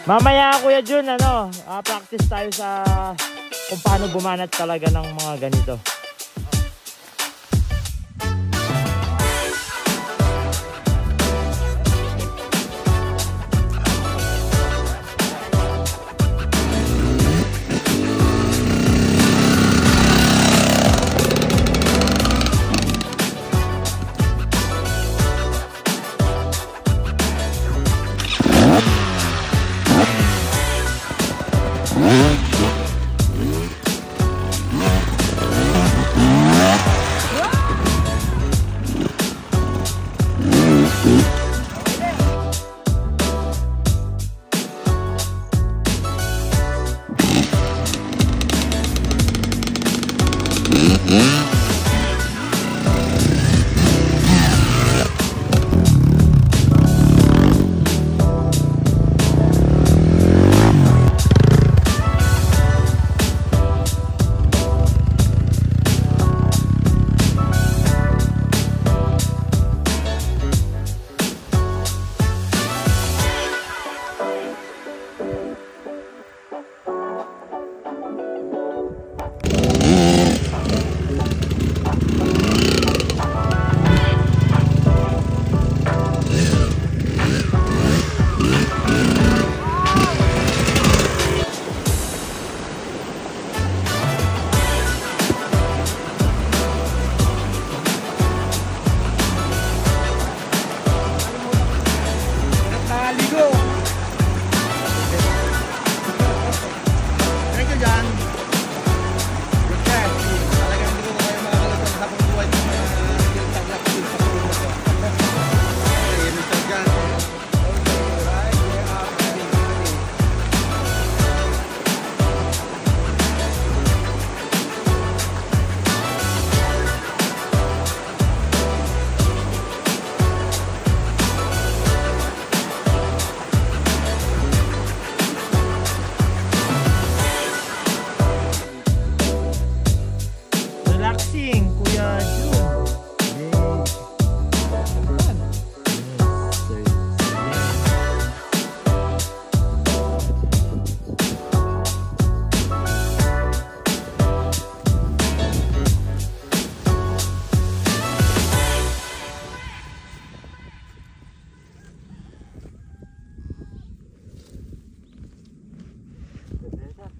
Mamaya Kuya Jun, practice tayo sa kung paano bumanat talaga ng mga ganito.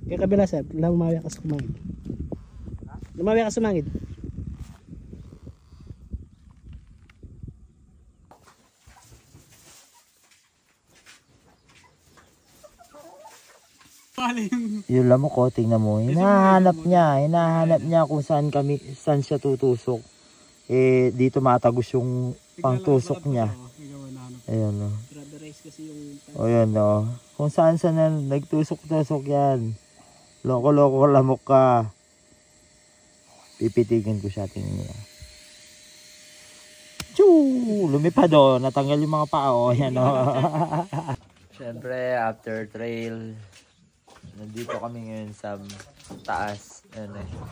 Kaya kabila sir, lumawi ka sa kumangid. Lumawi ka sa mangid. Yung lamok ko, tingnan mo. Hinahanap niya kung saan siya tutusok. Eh, dito matagos yung pangtusok niya. Ayan o. Ayan o. Kung saan na nagtusok-tusok yan. Loko-loko lamok ka. Pipitigan ko siya, tingnan niya. Choo! Lumipad o. Natanggal yung mga pao. Ayan o. Siyempre, after trail, nandito kami ngayon sa taas.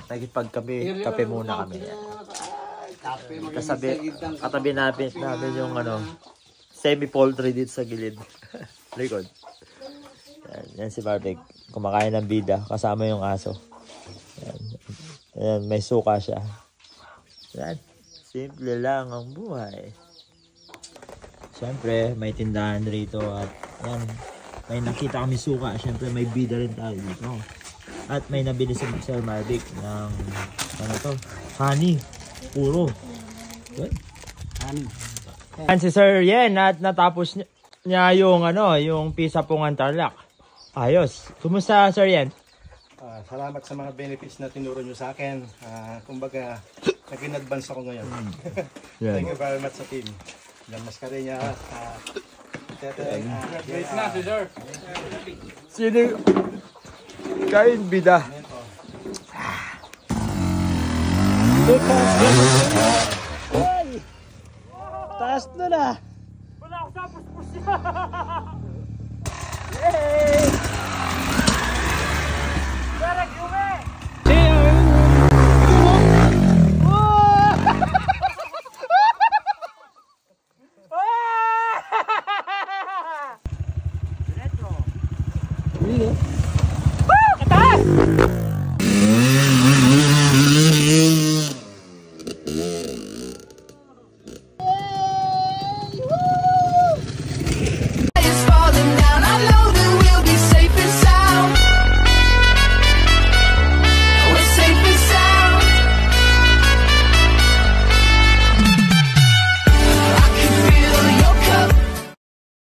Nagipagkape muna kami. Katabi namin yung semi-poultry dito sa gilid. Likod. Yan si Bartek. Kumakain ng bida. Kasama yung aso. Yan, may suka siya. Yan. Simple lang ang buhay. Siyempre, may tindahan rito at yan. May nakita kami suka. Siyempre, may bida rin tayo dito. At may nabili si Sir Marvick ng honey. Puro. Good. Honey. Yan si Sir Yen at natapos niya yung Pisa Pungan Tarlac. Ayos. Kumusta Sir Yen? Salamat sa mga benefits na tinuro nyo sa akin. Kumbaga, nag-in-advance ako ngayon. Thank you very much sa team. Yan, Mascareña. Grace na si Sir. Sino kain bida? Taas na na. Wala ako sa puspus niya. Yay! Darag yume! Huli, no? Atas!